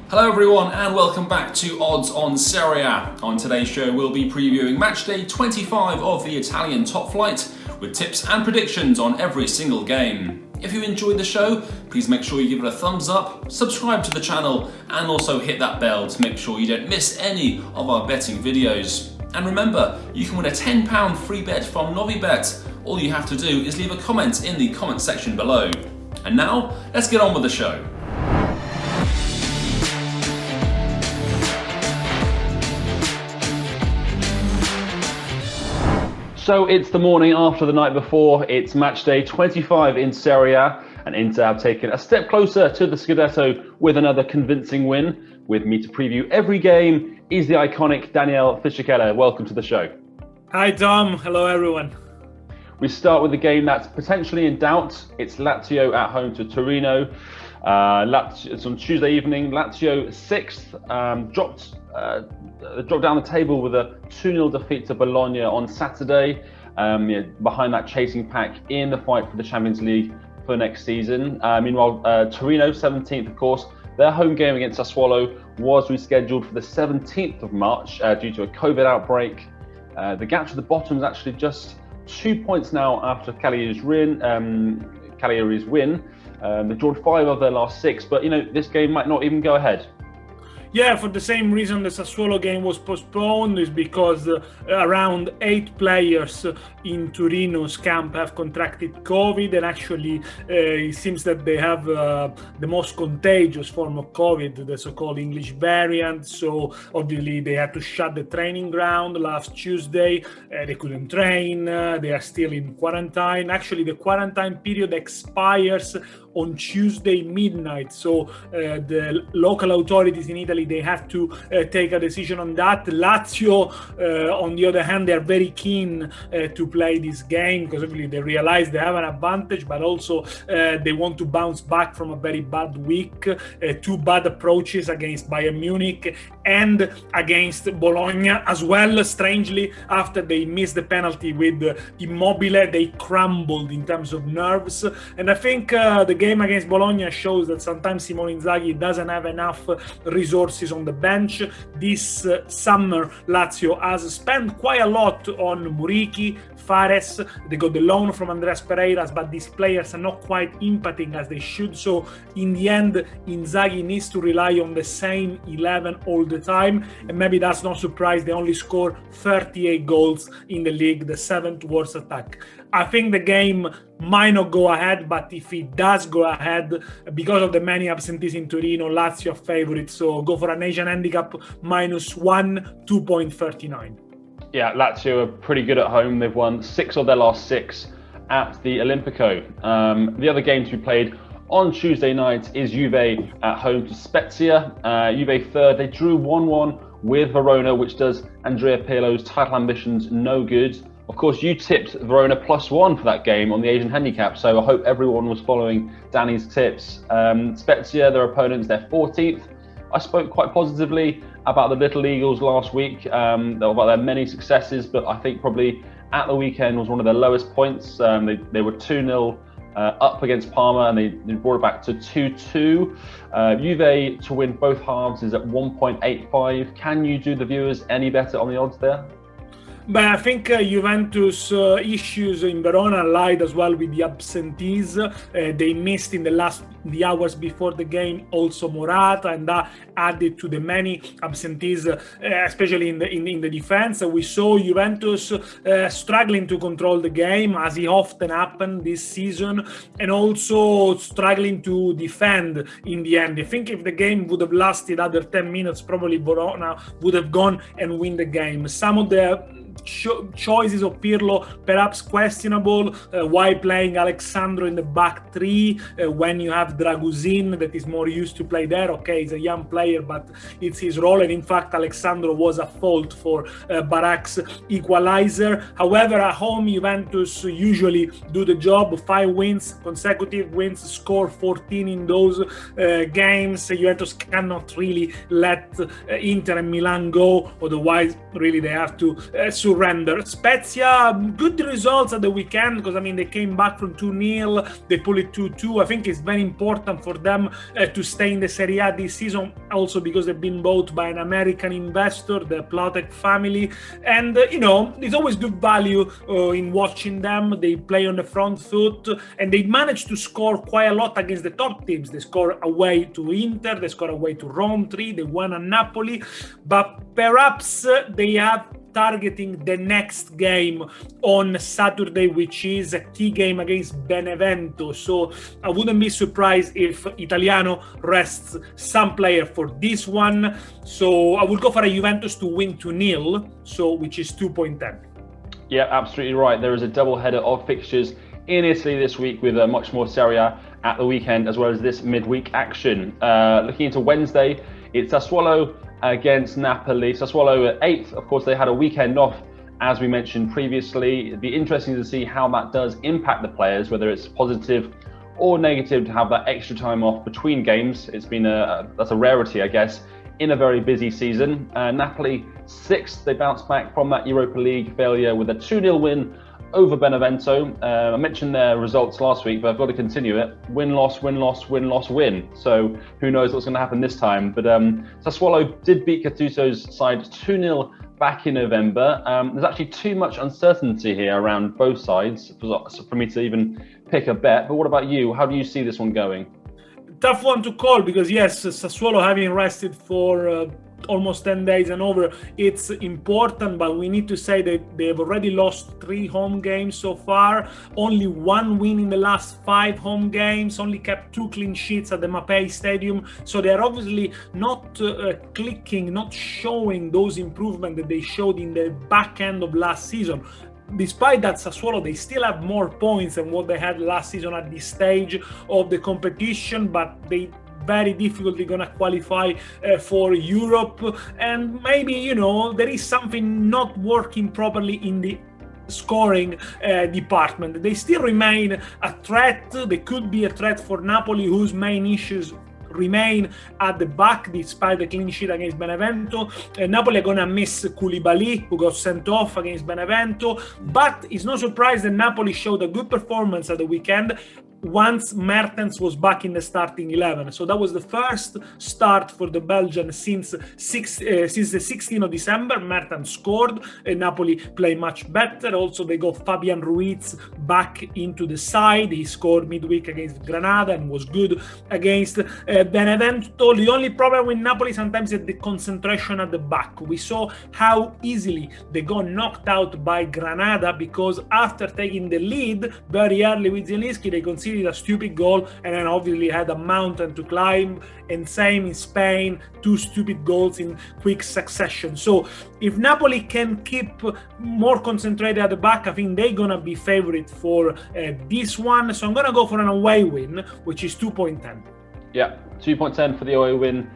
Hello everyone and welcome back to Odds on Serie A. On today's show we'll be previewing Matchday 25 of the Italian top flight with tips and predictions on every single game. If you enjoyed the show, please make sure you give it a thumbs up, subscribe to the channel and also hit that bell to make sure you don't miss any of our betting videos. And remember, you can win a £10 free bet from Novibet. All you have to do is leave a comment in the comment section below. And now, let's get on with the show. So it's the morning after the night before. It's match day 25 in Serie A, and Inter have taken a step closer to the Scudetto with another convincing win. With me to preview every game is the iconic Daniel Fisichella. Welcome to the show. Hi Tom, hello everyone. We start with the game that's potentially in doubt. It's Lazio at home to Torino. It's on Tuesday evening. Lazio 6th, dropped down the table with a 2-0 defeat to Bologna on Saturday, behind that chasing pack in the fight for the Champions League for next season. Meanwhile, Torino 17th, of course, their home game against Sassuolo was rescheduled for the 17th of March due to a COVID outbreak. The gap to the bottom is actually just 2 points now after Cagliari's win. They've drawn 5 of their last 6, but this game might not even go ahead. Yeah, for the same reason the Sassuolo game was postponed, is because around 8 players in Torino's camp have contracted COVID, and actually it seems that they have the most contagious form of COVID, the so-called English variant. So obviously they had to shut the training ground last Tuesday. They couldn't train. They are still in quarantine. Actually, the quarantine period expires on Tuesday midnight. So the local authorities in Italy, they have to take a decision on that. Lazio, on the other hand, they are very keen to play this game because obviously they realize they have an advantage, but also they want to bounce back from a very bad week. 2 bad approaches against Bayern Munich and against Bologna as well. Strangely, after they missed the penalty with Immobile, they crumbled in terms of nerves. And I think the game against Bologna shows that sometimes Simone Inzaghi doesn't have enough resources on the bench. This summer, Lazio has spent quite a lot on Muriqi, Fares. They got the loan from Andreas Pereiras, but these players are not quite impacting as they should. So in the end, Inzaghi needs to rely on the same 11 all the time. And maybe that's no surprise. They only score 38 goals in the league, the 7th worst attack. I think the game might not go ahead, but if it does go ahead, because of the many absentees in Torino, Lazio are favourite. So go for an Asian handicap -1, 2.39. Yeah, Lazio are pretty good at home. They've won 6 of their last 6 at the Olimpico. The other game to be played on Tuesday night is Juve at home to Spezia. Juve 3rd. They drew 1-1 with Verona, which does Andrea Pirlo's title ambitions no good. Of course, you tipped Verona +1 for that game on the Asian handicap, so I hope everyone was following Danny's tips. Spezia, their opponents, they're 14th. I spoke quite positively about the Little Eagles last week, about their many successes, but I think probably at the weekend was one of their lowest points. They were 2-0 up against Parma, and they brought it back to 2-2. Juve to win both halves is at 1.85. Can you do the viewers any better on the odds there? But I think Juventus issues in Verona lied as well with the absentees. They missed in the hours before the game also Morata, and that added to the many absentees, especially in the defense. We saw Juventus struggling to control the game, as it often happened this season, and also struggling to defend in the end. I think if the game would have lasted other 10 minutes, probably Verona would have gone and win the game. Some of the choices of Pirlo perhaps questionable. Why playing Alexandro in the back 3 when you have Dragusin that is more used to play there? Okay, he's a young player, but it's his role, and in fact Alexandro was at fault for Barak's equalizer. However, at home Juventus usually do the job. 5 wins, consecutive wins, score 14 in those games. Juventus cannot really let Inter and Milan go, otherwise really they have to surrender. Spezia, good results at the weekend, because I mean they came back from 2-0, they pulled it 2-2. I think it's very important for them to stay in the Serie A this season, also because they've been bought by an American investor, the Plotek family, and it's always good value in watching them. They play on the front foot, and they managed to score quite a lot against the top teams. They score away to Inter, they score away to Rome 3, they won at Napoli, but perhaps they have targeting the next game on Saturday, which is a key game against Benevento. So I wouldn't be surprised if Italiano rests some player for this one. So I would go for a Juventus to win 2-0, so which is 2.10. Yeah, absolutely right. There is a double header of fixtures in Italy this week with much more Serie A at the weekend, as well as this midweek action. Looking into Wednesday, it's Sassuolo against Napoli. Sassuolo at 8th. Of course, they had a weekend off, as we mentioned previously. It'd be interesting to see how that does impact the players, whether it's positive or negative to have that extra time off between games. It's been that's a rarity, I guess, in a very busy season. Napoli 6th. They bounced back from that Europa League failure with a 2-0 win over Benevento. I mentioned their results last week, but I've got to continue it. Win, loss, win, loss, win, loss, win. So who knows what's going to happen this time. But Sassuolo did beat Gattuso's side 2-0 back in November. There's actually too much uncertainty here around both sides for me to even pick a bet. But what about you? How do you see this one going? Tough one to call, because yes, Sassuolo having rested for almost 10 days and over, it's important, but we need to say that they've already lost 3 home games so far, only 1 win in the last 5 home games, only kept 2 clean sheets at the Mapei Stadium. So they're obviously not clicking, not showing those improvements that they showed in the back end of last season. Despite that, Sassuolo, they still have more points than what they had last season at this stage of the competition, but they very difficultly gonna qualify for Europe, and maybe there is something not working properly in the scoring department. They still remain a threat. They could be a threat for Napoli, whose main issues remain at the back despite the clean sheet against Benevento. Napoli are going to miss Koulibaly, who got sent off against Benevento, but it's no surprise that Napoli showed a good performance at the weekend once Mertens was back in the starting 11. So that was the first start for the Belgian since the 16th of December. Mertens scored, and Napoli play much better. Also, they got Fabian Ruiz back into the side. He scored midweek against Granada and was good against Benevento. The only problem with Napoli sometimes is the concentration at the back. We saw how easily they got knocked out by Granada, because after taking the lead very early with Zielinski, they conceded a stupid goal and then obviously had a mountain to climb. And same in Spain, 2 stupid goals in quick succession. So if Napoli can keep more concentrated at the back, I think they're gonna be favorite for this one. So I'm gonna go for an away win, which is 2.10. Yeah, 2.10 for the away win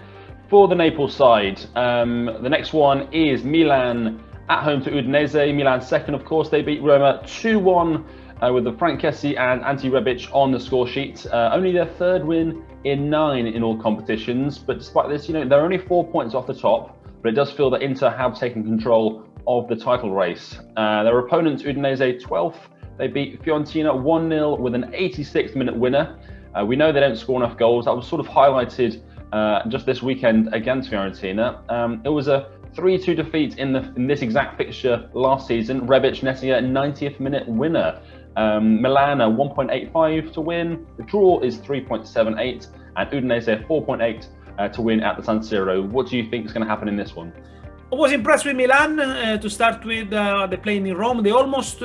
for the Naples side. The next one is Milan at home to Udinese. Milan second, of course. They beat Roma 2-1 with the Frank Kessie and Ante Rebic on the score sheet. Only their 3rd win in 9 in all competitions. But despite this, they're only 4 points off the top. But it does feel that Inter have taken control of the title race. Their opponents, Udinese 12th. They beat Fiorentina 1-0 with an 86th minute winner. We know they don't score enough goals. That was sort of highlighted just this weekend against Fiorentina. It was a 3-2 defeat in this exact fixture last season. Rebic netting a 90th minute winner. Milan a 1.85 to win. The draw is 3.78, and Udinese 4.8 to win at the San Siro. What do you think is going to happen in this one? I was impressed with Milan to start with. They playing in Rome. They almost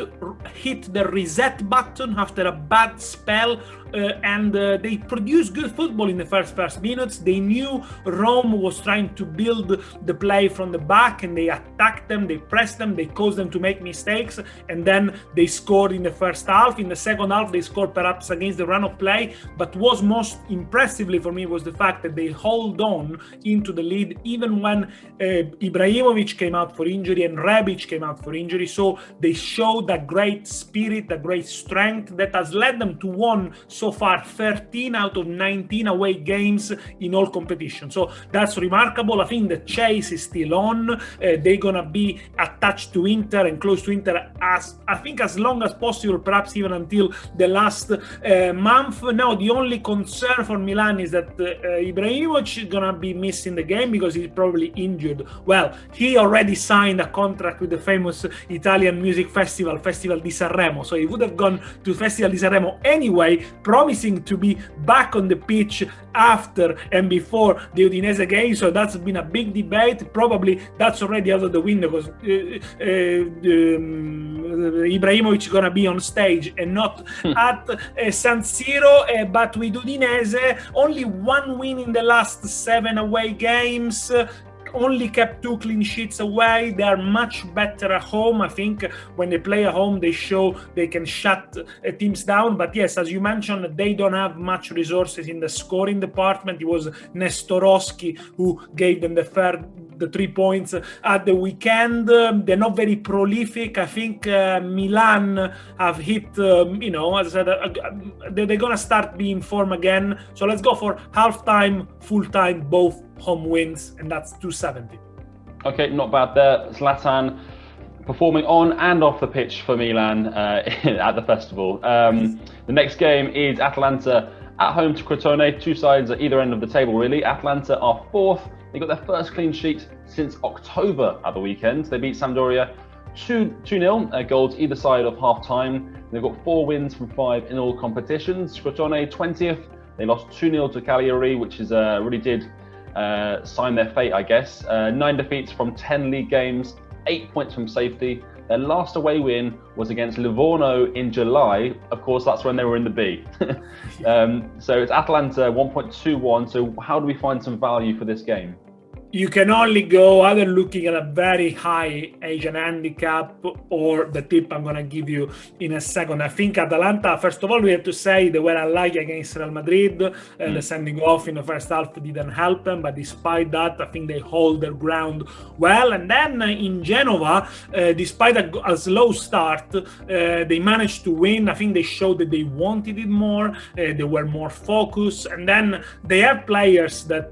hit the reset button after a bad spell, and they produced good football in the first minutes. They knew Rome was trying to build the play from the back, and they attacked them, they pressed them, they caused them to make mistakes, and then they scored in the first half. In the second half, they scored perhaps against the run of play, but what was most impressively for me was the fact that they hold on into the lead even when Ibrahimovic came out for injury and Rebic came out for injury. So they showed that great spirit, that great strength that has led them to win so far 13 out of 19 away games in all competitions. So that's remarkable. I think the chase is still on. They're gonna be attached to Inter and close to Inter as long as possible, perhaps even until the last month. Now the only concern for Milan is that Ibrahimovic is gonna be missing the game because he's probably injured. Well, he already signed a contract with the famous Italian music festival di Sanremo, so he would have gone to Festival di Sanremo anyway, promising to be back on the pitch after and before the Udinese game. So that's been a big debate. Probably that's already out of the window because Ibrahimovic is gonna be on stage and not at San Siro. But with Udinese, only one win in the last 7 away games. Only kept 2 clean sheets away. They are much better at home. I think when they play at home, they show they can shut teams down. But yes, as you mentioned, they don't have much resources in the scoring department. It was Nestorowski who gave them the 3 points at the weekend. They're not very prolific. I think Milan have hit, as I said, they're going to start being form again. So let's go for half-time, full-time, both home wins, and that's 270. Okay, not bad there. Zlatan performing on and off the pitch for Milan at the festival. The next game is Atalanta at home to Crotone. 2 sides at either end of the table, really. Atalanta are 4th. They got their first clean sheet since October at the weekend. They beat Sampdoria 2-0, goals either side of half-time. They've got 4 wins from 5 in all competitions. Crotone 20th. They lost 2-0 to Cagliari, which is really did sign their fate, I guess. 9 defeats from 10 league games, 8 points from safety. Their last away win was against Livorno in July. Of course, that's when they were in the B. So it's Atalanta 1.21. So how do we find some value for this game? You can only go either looking at a very high Asian handicap or the tip I'm going to give you in a second. I think Atalanta, first of all, we have to say they were unlucky against Real Madrid. The sending off in the first half didn't help them, but despite that, I think they hold their ground well. And then in Genoa, despite a slow start, they managed to win. I think they showed that they wanted it more. They were more focused. And then they have players that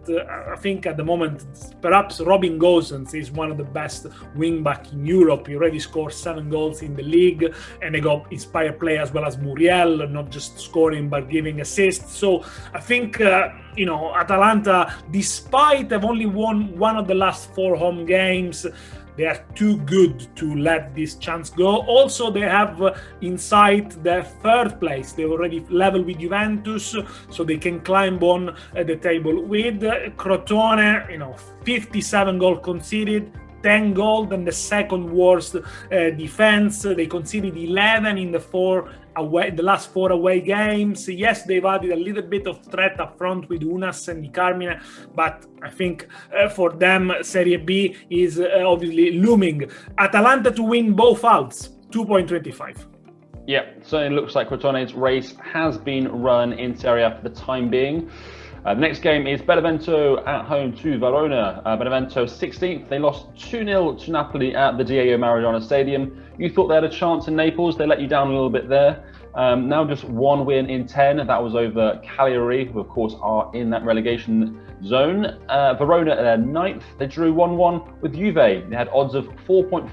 I think at the moment, perhaps Robin Gosens is one of the best wing-back in Europe. He already scored 7 goals in the league, and they got inspired players as well as Muriel, not just scoring but giving assists. So I think Atalanta, despite they've only won 1 of the last 4 home games, they are too good to let this chance go. Also, they have in sight their 3rd place. They already level with Juventus, so they can climb on the table with Crotone. 57 goals conceded, 10 goals, and the 2nd worst defense. They conceded 11 in the last 4 away games. Yes, they've added a little bit of threat up front with Unas and Di Carmine, but I think for them, Serie B is obviously looming. Atalanta to win both outs, 2.25. Yeah, so it looks like Crotone's race has been run in Serie A for the time being. The next game is Benevento at home to Verona. Benevento 16th. They lost 2-0 to Napoli at the Diego Maradona Stadium. You thought they had a chance in Naples. They let you down a little bit there. Now just 1 win in 10. That was over Cagliari, who of course are in that relegation zone. Verona at their 9th. They drew 1-1 with Juve. They had odds of 4.4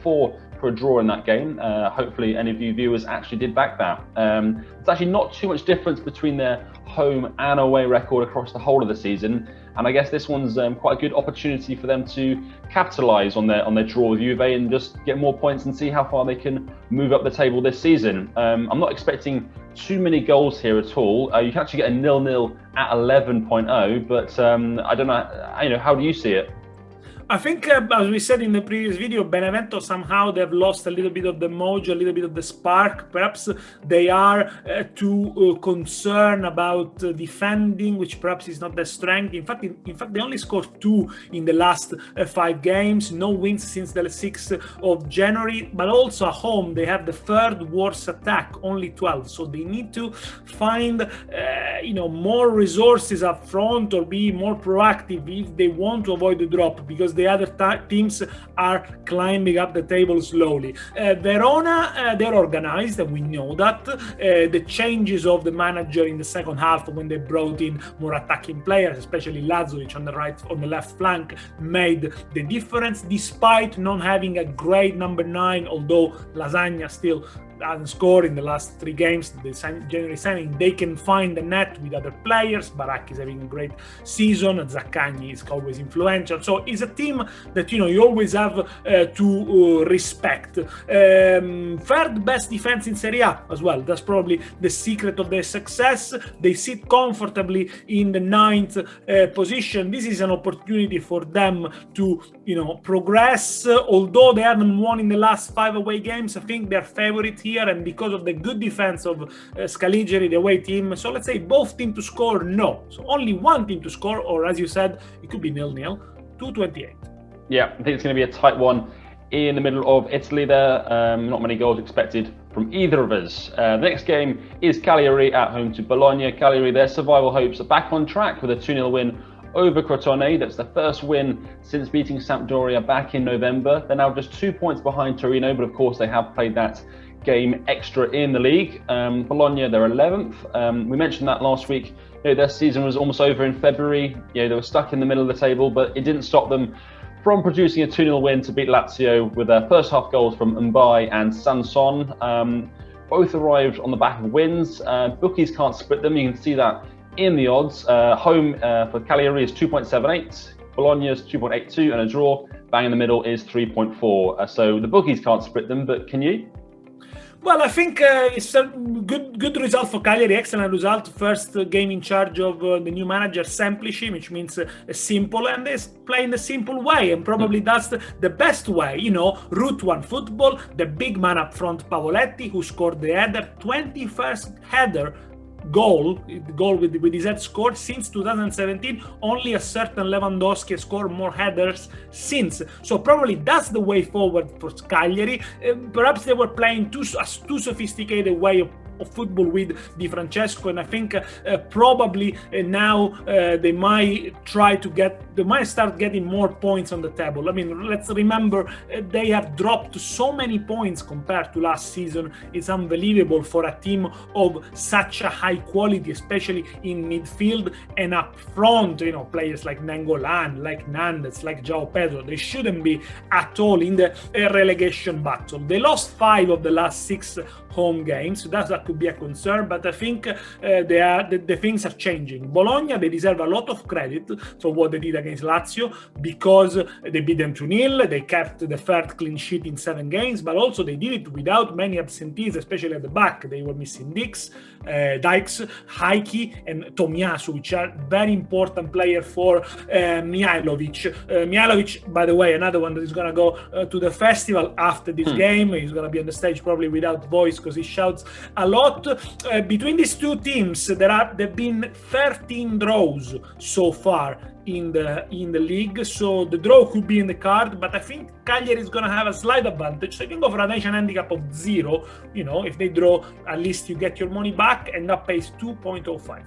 for a draw in that game. Hopefully any of you viewers actually did back that. It's actually not too much difference between their home and away record across the whole of the season, and I guess this one's quite a good opportunity for them to capitalise on their draw with Juve and just get more points and see how far they can move up the table this season. I'm not expecting too many goals here at all. You can actually get a 0-0 at 11.0, but I don't know. How do you see it? I think, as we said in the previous video, Benevento somehow they've lost a little bit of the mojo, a little bit of the spark. Perhaps they are too concerned about defending, which perhaps is not their strength. In fact, they only scored 2 in the last 5 games. No wins since the 6th of January. But also at home, they have the 3rd worst attack, only 12. So they need to find, more resources up front or be more proactive if they want to avoid the drop, because the other teams are climbing up the table slowly. Verona, they're organized, and we know that. The changes of the manager in the second half, when they brought in more attacking players, especially Lazovic on the left flank, made the difference, despite not having a great number 9, although Lasagna still hasn't scored in the last 3 games. The January signing, they can find the net with other players. Barak is having a great season. Zaccagni is always influential. So it's a team that you always have to respect. Third best defense in Serie A as well. That's probably the secret of their success. They sit comfortably in the 9th position. This is an opportunity for them to progress. Although they haven't won in the last 5 away games, I think they're favorite here, and because of the good defense of Scaligeri, the away team. So let's say both teams to score, no. So only one team to score, or as you said, it could be 0-0, 2:28. Yeah, I think it's going to be a tight one in the middle of Italy there. Not many goals expected from either of us. The next game is Cagliari at home to Bologna. Cagliari, their survival hopes are back on track with a 2-0 win over Crotone. That's the first win since beating Sampdoria back in November. They're now just 2 points behind Torino, but of course they have played that game extra in the league. Bologna, they're 11th. We mentioned that last week. Their season was almost over in February. They were stuck in the middle of the table, but it didn't stop them from producing a 2-0 win to beat Lazio with their first half goals from Mbai and Sanson. Both arrived on the back of wins. Bookies can't split them. You can see that in the odds. Home for Cagliari is 2.78. Bologna's 2.82, and a draw bang in the middle is 3.4. So the bookies can't split them, but can you? Well, I think it's a good result for Cagliari, excellent result. First game in charge of the new manager, Semplici, which means simple, and they play in the simple way, and probably that's the best way. Route 1 football, the big man up front, Pavoletti, who scored the header, 21st header goal with his head scored since 2017. Only a certain Lewandowski scored more headers since. So probably that's the way forward for Cagliari. Perhaps they were playing too sophisticated way of football with Di Francesco, and I think probably now they might start getting more points on the table. I mean, let's remember they have dropped so many points compared to last season. It's unbelievable for a team of such a high quality, especially in midfield and up front. Players like Nangolan, like Nandes, like João Pedro, they shouldn't be at all in the relegation battle. They lost 5 of the last 6 home games, so that could be a concern, but I think the things are changing. Bologna, they deserve a lot of credit for what they did against Lazio, because they beat them 2-0, they kept the 3rd clean sheet in 7 games, but also they did it without many absentees, especially at the back. They were missing Dykes, Heiki, and Tomiyasu, which are very important players for Mihajlovic. Mihajlovic, by the way, another one that is going to go to the festival after this game. He's going to be on the stage probably without voice because he shouts a lot. Between these two teams, there have been 13 draws so far in the league, so the draw could be in the card, but I think Cagliari is going to have a slight advantage, so you can go for a nation handicap of 0. If they draw, at least you get your money back, and that pays 2.05.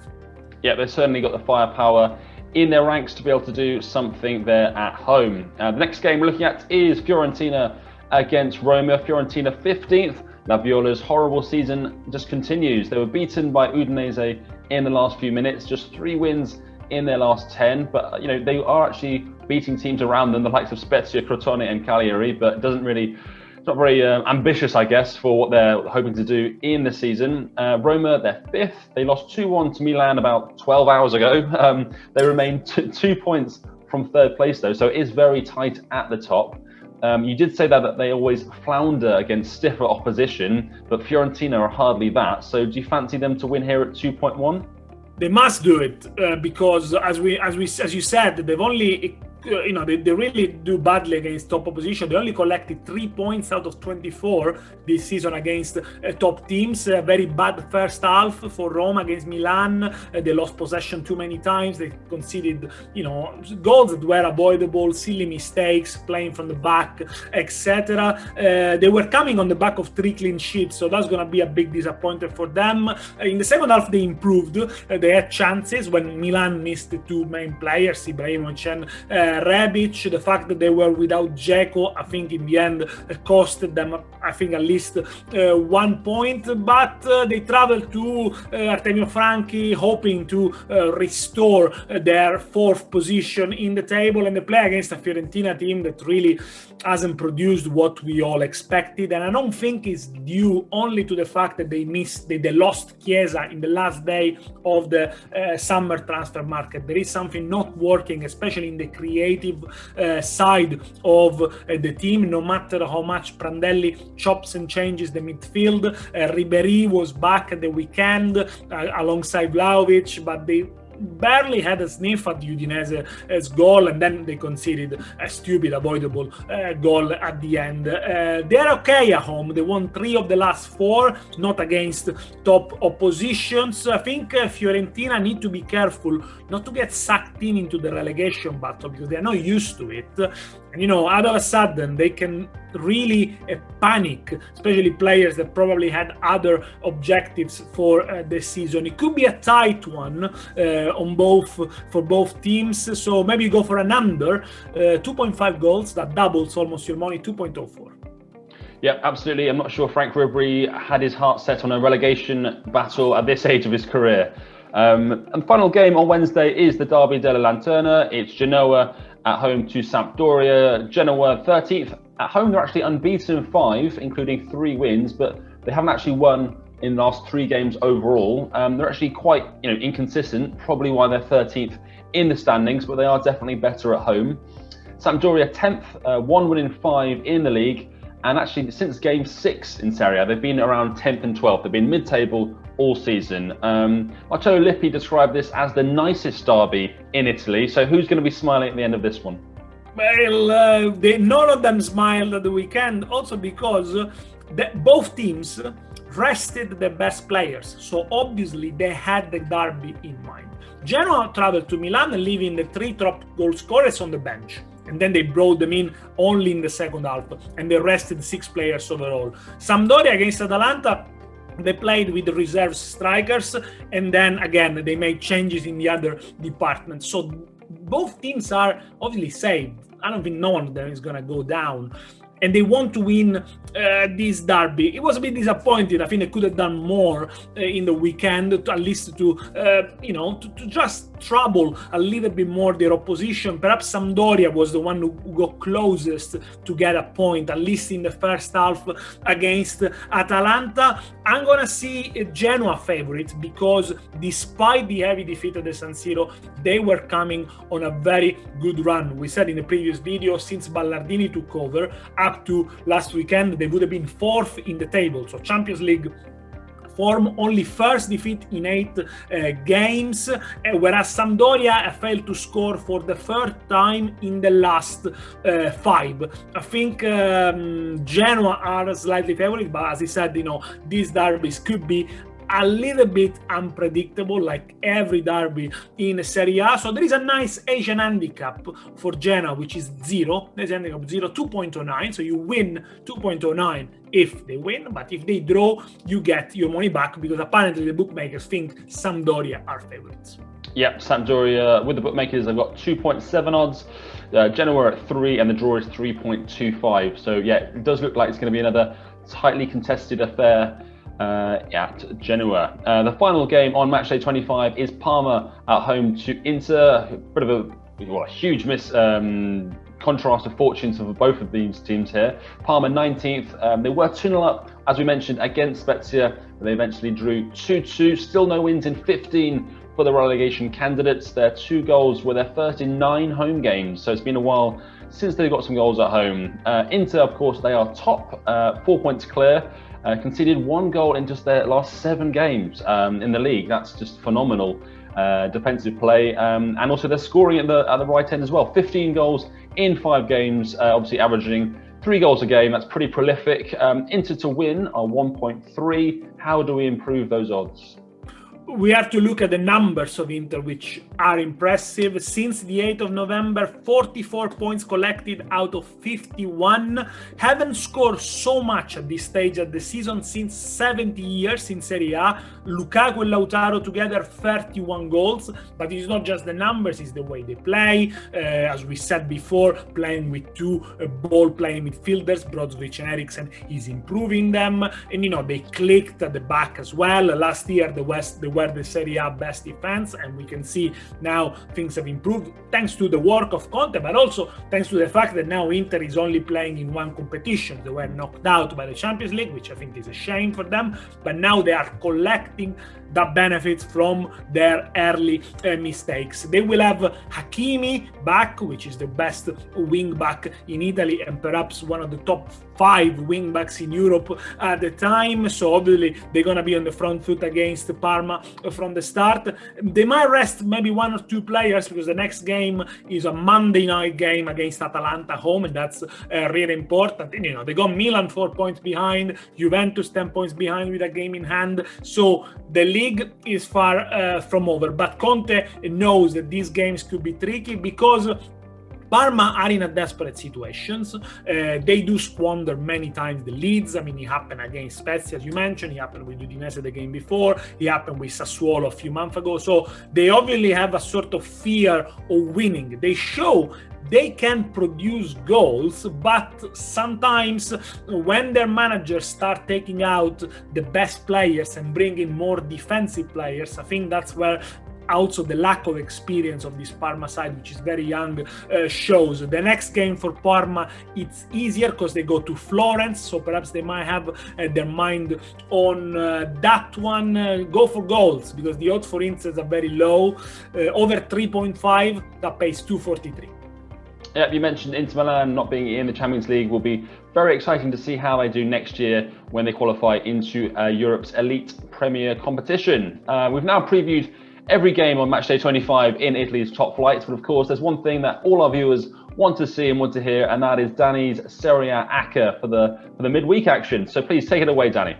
Yeah, they've certainly got the firepower in their ranks to be able to do something there at home. The next game we're looking at is Fiorentina against Roma. Fiorentina 15th. La Viola's horrible season just continues. They were beaten by Udinese in the last few minutes, just 3 wins in their last 10, but they are actually beating teams around them, the likes of Spezia, Crotone and Cagliari, but it's not very ambitious, I guess, for what they're hoping to do in the season. Roma, they're 5th. They lost 2-1 to Milan about 12 hours ago. They remain 2 points from 3rd place though, so it is very tight at the top. You did say that they always flounder against stiffer opposition, but Fiorentina are hardly that. So do you fancy them to win here at 2.1? They must do it because, as you said, they've only they really do badly against top opposition. They only collected 3 points out of 24 this season against top teams. Very bad first half for Roma against Milan. They lost possession too many times. They conceded, goals that were avoidable, silly mistakes, playing from the back, etc. They were coming on the back of 3 clean sheets, so that's going to be a big disappointment for them. In the second half, they improved. They had chances when Milan missed the 2 main players, Ibrahimovic and Rebic, the fact that they were without Dzeko, I think in the end costed them, I think, at least 1 point. But they traveled to Artemio Franchi, hoping to restore their 4th position in the table, and they play against a Fiorentina team that really hasn't produced what we all expected. And I don't think it's due only to the fact that they lost Chiesa in the last day of the summer transfer market. There is something not working, especially in the creative side of the team, no matter how much Prandelli chops and changes the midfield. Ribéry was back at the weekend alongside Vlahovic, but they barely had a sniff at Udinese's goal, and then they conceded a stupid, avoidable goal at the end. They're okay at home. They won 3 of the last 4, not against top oppositions. I think Fiorentina need to be careful not to get sucked into the relegation battle, because they're not used to it. And, you know, all of a sudden they can really panic, especially players that probably had other objectives for the season. It could be a tight one for both teams, so maybe go for an under 2.5 goals. That doubles almost your money, 2.04. Yeah, absolutely. I'm not sure Frank Ribery had his heart set on a relegation battle at this age of his career. And the final game on Wednesday is the Derby della Lanterna. It's Genoa at home to Sampdoria. Genoa 13th at home. They're actually unbeaten in 5, including 3 wins, but they haven't actually won in the last 3 games overall. They're actually quite, inconsistent, probably why they're 13th in the standings, but they are definitely better at home. Sampdoria 10th, 1 win in 5 in the league, and actually since game 6 in Serie A, they've been around 10th and 12th. They've been mid-table all season. Marcello Lippi described this as the nicest derby in Italy. So who's going to be smiling at the end of this one? Well, none of them smiled at the weekend, also because both teams rested their best players. So obviously they had the derby in mind. Genoa traveled to Milan, leaving the 3 top goal scorers on the bench. And then they brought them in only in the second half, and they rested 6 players overall. Sampdoria against Atalanta, they played with the reserve strikers, and then again they made changes in the other departments. So both teams are obviously safe. I don't think no one of them is going to go down, and they want to win this derby. It was a bit disappointed. I think they could have done more in the weekend, at least to just trouble a little bit more their opposition. Perhaps Sampdoria was the one who got closest to get a point, at least in the first half against Atalanta. I'm gonna see Genoa favorites, because despite the heavy defeat at the San Siro, they were coming on a very good run. We said in the previous video, since Ballardini took over up to last weekend, they would have been 4th in the table. So Champions League form, only first defeat in 8 games, whereas Sampdoria failed to score for the 3rd time in the last 5. I think Genoa are slightly favourite, but as I said, these derbies could be a little bit unpredictable, like every derby in Serie A. So there is a nice Asian handicap for Genoa, which is 0. There's a handicap 0, 2.09. So you win 2.09 if they win, but if they draw, you get your money back, because apparently the bookmakers think Sampdoria are favorites. Yeah, Sampdoria with the bookmakers, they've got 2.7 odds. Genoa at 3, and the draw is 3.25. So yeah, it does look like it's going to be another tightly contested affair at Genoa. The final game on Matchday 25 is Parma at home to Inter. A bit of a huge contrast of fortunes for both of these teams here. Parma 19th. They were 2-0 up, as we mentioned, against Spezia, but they eventually drew 2-2. Still no wins in 15 for the relegation candidates. Their 2 goals were their first in 9 home games, so it's been a while since they got some goals at home. Inter, of course, they are top, 4 points clear. Conceded 1 goal in just their last 7 games in the league. That's just phenomenal defensive play, and also they're scoring at the right end as well. 15 goals in 5 games, obviously averaging 3 goals a game. That's pretty prolific. Inter to win are 1.3. How do we improve those odds? We have to look at the numbers of Inter, which are impressive. Since the 8th of November, 44 points collected out of 51. Haven't scored so much at this stage of the season since 70 years in Serie A. Lukaku and Lautaro together, 31 goals. But it's not just the numbers, it's the way they play. As we said before, playing with two ball-playing midfielders, Brozovic and Eriksen, is improving them. And, they clicked at the back as well. Last year, they were the Serie A best defense, and we can see now things have improved thanks to the work of Conte, but also thanks to the fact that now Inter is only playing in one competition. They were knocked out by the Champions League, which I think is a shame for them, but now they are collecting the benefits from their early mistakes. They will have Hakimi back, which is the best wing back in Italy and perhaps one of the top 5 wing backs in Europe at the time. So obviously they're going to be on the front foot against Parma from the start. They might rest maybe 1 or 2 players because the next game is a Monday night game against Atalanta home, and that's really important. And, they got Milan 4 points behind, Juventus 10 points behind with a game in hand. So the league is far from over, but Conte knows that these games could be tricky because Parma are in a desperate situations. They do squander many times the leads. I mean, it happened against Spezia, as you mentioned. It happened with Udinese the game before. It happened with Sassuolo a few months ago. So they obviously have a sort of fear of winning. They show they can produce goals, but sometimes when their managers start taking out the best players and bringing more defensive players, I think that's where also the lack of experience of this Parma side, which is very young, shows. The next game for Parma, it's easier because they go to Florence, so perhaps they might have their mind on that one. Go for goals, because the odds for Inter are very low. Over 3.5, that pays 243. Yeah, you mentioned Inter Milan not being in the Champions League. Will be very exciting to see how they do next year when they qualify into Europe's elite Premier competition. We've now previewed every game on Matchday 25 in Italy's top flights, but of course there's one thing that all our viewers want to see and want to hear, and that is Danny's Serie A ACCA for the midweek action. So please take it away, Danny.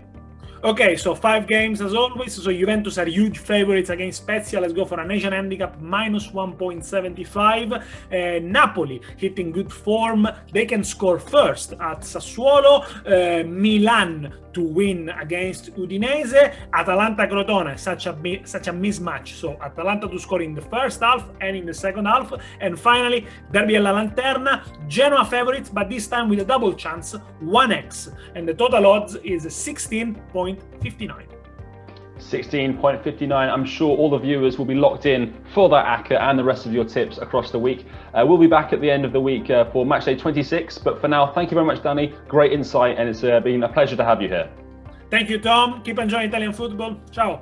Okay, so 5 games as always. So Juventus are huge favorites against Spezia. Let's go for an Asian handicap, minus 1.75. Napoli hitting good form. They can score first at Sassuolo. Milan to win against Udinese. Atalanta Crotone, such a mismatch. So Atalanta to score in the first half and in the second half. And finally, Derby alla Lanterna. Genoa favorites, but this time with a double chance, 1x. And the total odds is 16.59. 16.59. I'm sure all the viewers will be locked in for that ACCA and the rest of your tips across the week. We'll be back at the end of the week for Matchday 26. But for now, thank you very much, Danny. Great insight, and it's been a pleasure to have you here. Thank you, Tom. Keep enjoying Italian football. Ciao.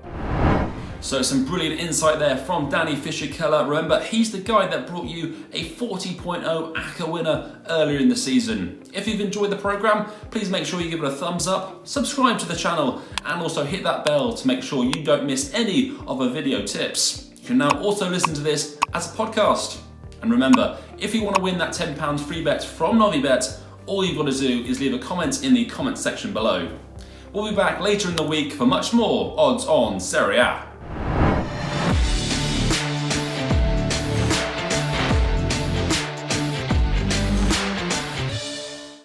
So some brilliant insight there from Danny Fischer-Keller. Remember, he's the guy that brought you a 40.0 ACCA winner earlier in the season. If you've enjoyed the programme, please make sure you give it a thumbs up, subscribe to the channel, and also hit that bell to make sure you don't miss any of our video tips. You can now also listen to this as a podcast. And remember, if you want to win that £10 free bet from Novibet, all you've got to do is leave a comment in the comment section below. We'll be back later in the week for much more odds on Serie A.